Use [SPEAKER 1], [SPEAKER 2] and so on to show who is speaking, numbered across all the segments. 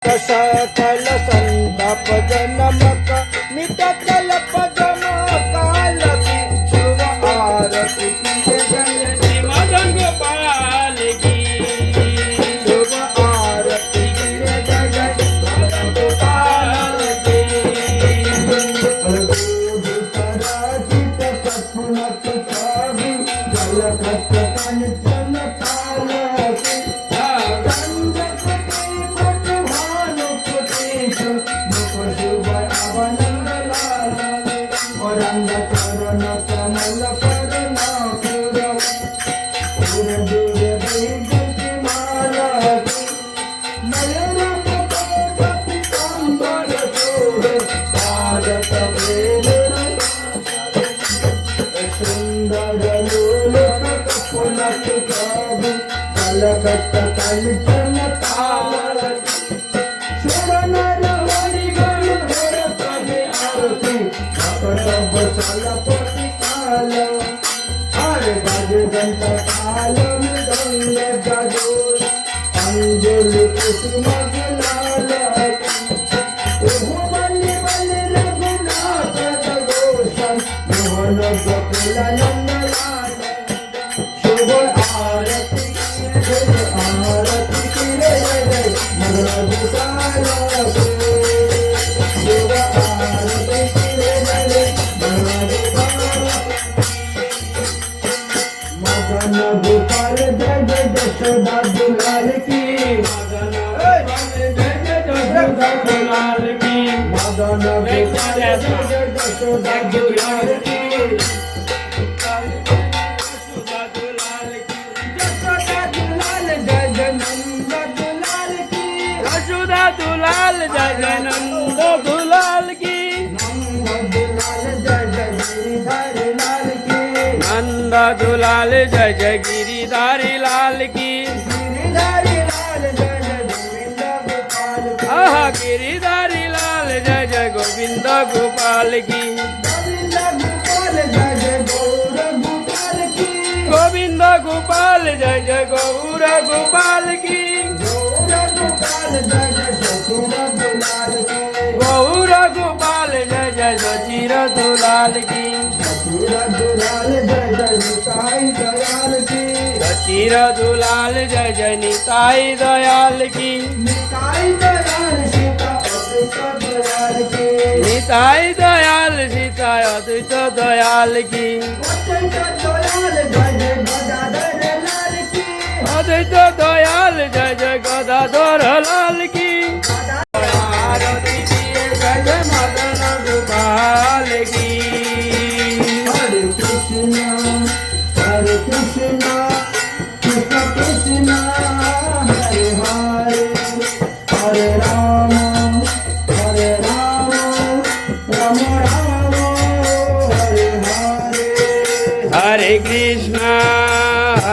[SPEAKER 1] सकल संताप जनमक मिट कल्प जम कालकी शिव आरती की जय
[SPEAKER 2] मदन गोपाल की
[SPEAKER 1] शिव आरती की जय जय मदन गोपाल की पराजित सपनक कावि जलखत कंचन कालकी अंजलि कुसुम शुभ आरती आरती मदन गोपाल जय जय यशोदा दुलाल की
[SPEAKER 2] मदन गोपाल की
[SPEAKER 1] मदन गोपाल जय जय यशोदा दुलाल की
[SPEAKER 2] यशोदा दुलाल जय जय नंद दुलाल की नंद दुलाल जय जय गिरिधारी लाल की आहा गिरिधारी लाल जय जय गोविंद गोपाल की गोविंद गोपाल जय जय गौर गोपाल की गौर गोपाल जय जय सचिर दुलाल की सचिर दुलाल जय जय निताई दयाल की निताई दयाल सीता अद्वैत दयाल की अद्वैत दयाल जय जय गदाधर लाल की आरती किए जय जय मदन गोपाल की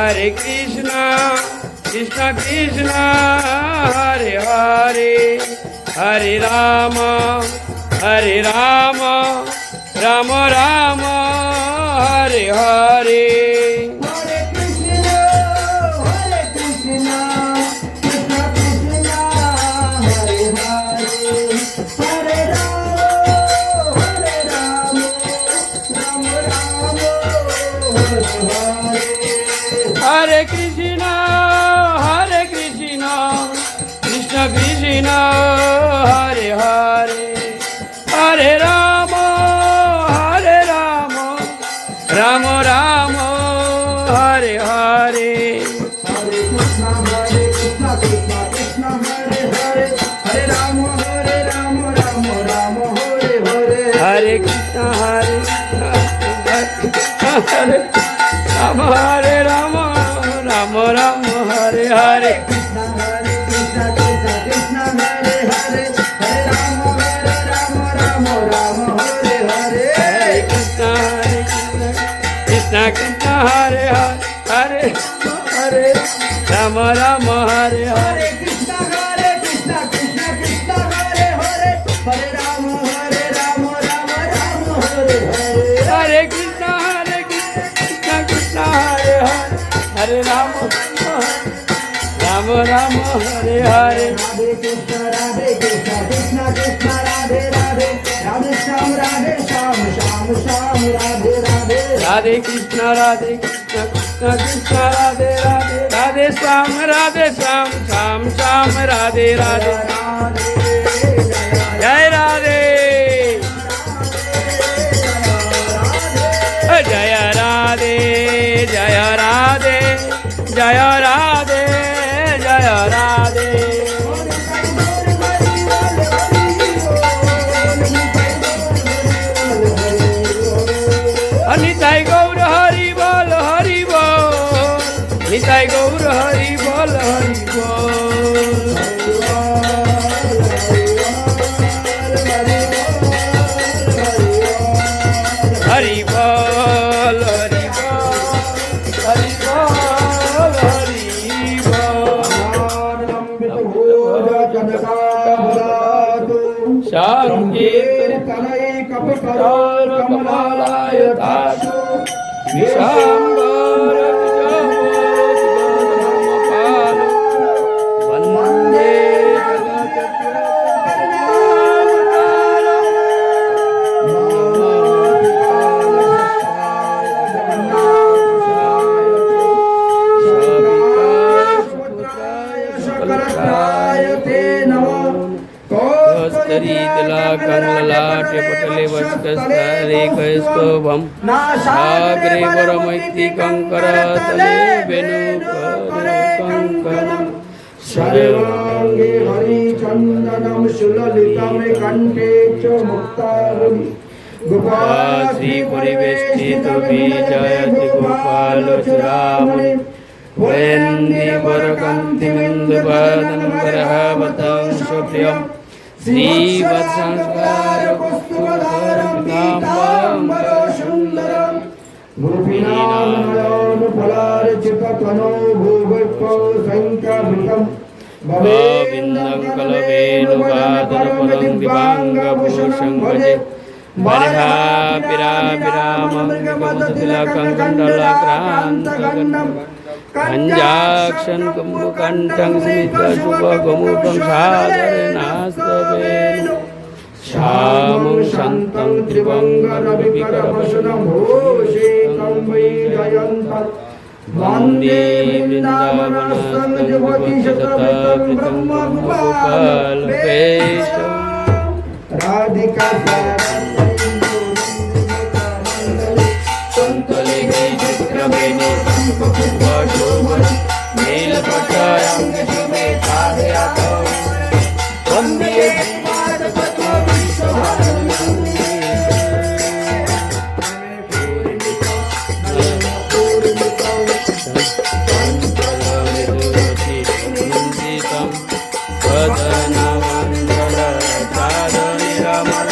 [SPEAKER 1] हरे कृष्ण कृष्ण कृष्ण हरे हरे हरे राम राम राम हरे हरे
[SPEAKER 2] हरे कृष्ण कृष्ण कृष्ण हरे हरे हरे राम राम राम हरे हरे
[SPEAKER 1] हरे कृष्ण कृष्ण कृष्ण हरे हरे हरे राम राम हरे हरे
[SPEAKER 2] हरे कृष्ण कृष्ण कृष्ण हरे हरे हरे राम राम हरे हरे
[SPEAKER 1] हरे कृष्ण कृष्ण कृष्ण हरे हरे हरे राम राम हरे हरे
[SPEAKER 2] हरे कृष्ण हरे राम राम हरे हरे
[SPEAKER 1] कृष्ण कृष्ण हरे हरे हरे राम राम हरे हरे
[SPEAKER 2] हरे कृष्ण कृष्ण हरे हरे हरे राम हरे हरे
[SPEAKER 1] कृष्ण कृष्ण कृष्ण हरे हरे हरे राम हरे राम हरे हरे
[SPEAKER 2] हरे कृष्ण कृष्ण हरे हरे हरे राम हरे हरे
[SPEAKER 1] राधे कृष्ण कृष्ण कृष्ण राधे राधे राधे श्याम श्याम श्याम राधे राधे
[SPEAKER 2] राधे कृष्ण कृष्ण कृष्ण राधे राधे राधे श्याम श्याम श्याम राधे राधे जय राधे जय राधे जय राधे जय राधे जय राधे निताई गौर हरि बोल निताई गौर हरि बोल हरि बोल हरि बोल हरि बोल शांति कपकार कमलाय धातु विशांबर विजयपाल वंदे कमलाटे पटले वस्कस्थले कैस्तोभम सागरे परमैति कंकरतले वेणुकंकणं
[SPEAKER 1] सर्वांगे हरिचंदनं सुललितं कंठे च मुक्तावली गोपाल
[SPEAKER 2] श्री परिवेष्टित विजयति गोपाल चूड़ामणि वयन्ति वरकान्तिमिन्दुपादनं वरहावतं सुप्रियम् श्रीवत्संस्कार
[SPEAKER 1] कौस्तुभधारं पीताम्बरं सुन्दरं गोपीनामफलार्चिततनो भूभुक्तो शङ्खभृतं
[SPEAKER 2] गोविन्दं कलवेणुवादनपदं दिवाङ्गभूषं भजे बलिहापिरापिरामं विकमुदतिलकं कण्डलक्रान्तगण्डं कञ्जाक्षं कुम्भकण्ठं स्मितशुभगमुखं सादरेणास्तवेन श्यामं शान्तं त्रिभङ्गरविकरवसनं भूषितं वैजयन्तं वन्दे वृन्दावनस्थं युवती शतवृतं ब्रह्मगोपालवेशं राधिका चित्रवेणी शोभन नीलपटायांग शुभे तारयातो वन्दे श्रीपादपतो विश्वभानुमन्दितं वदनमण्डलचारुनिरमण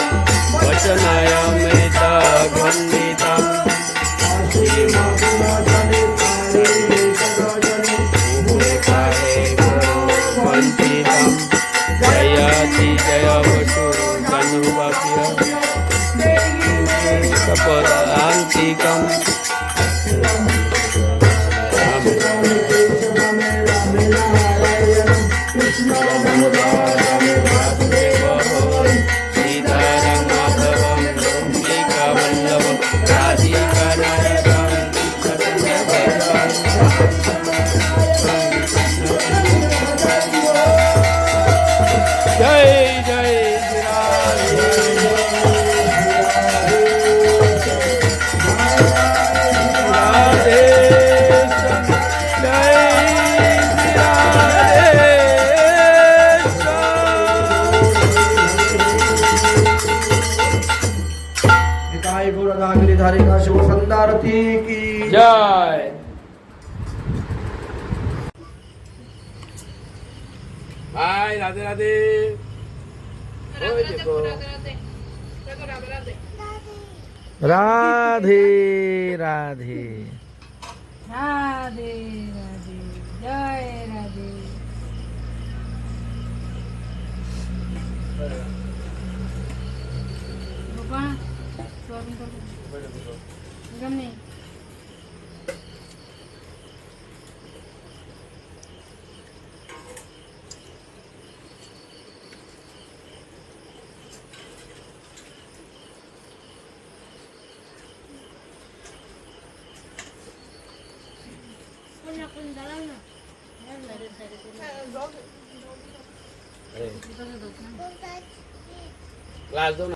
[SPEAKER 2] वचनयमृता खण्डितम् जयति जय वसु धनुवाक्य सपदान्तिकम् सीतारं माधवं गोपिकावल्लभं राधिकानायकं जय जय राधे जय
[SPEAKER 1] निताय गौरदागिरिधारी का शिव संदारती की
[SPEAKER 2] जय भाई राधे राधे ओए देखो
[SPEAKER 1] राधे राधे
[SPEAKER 3] राधे राधे जय राधे बाबा स्वामी को गमने
[SPEAKER 2] ग्लास दो ना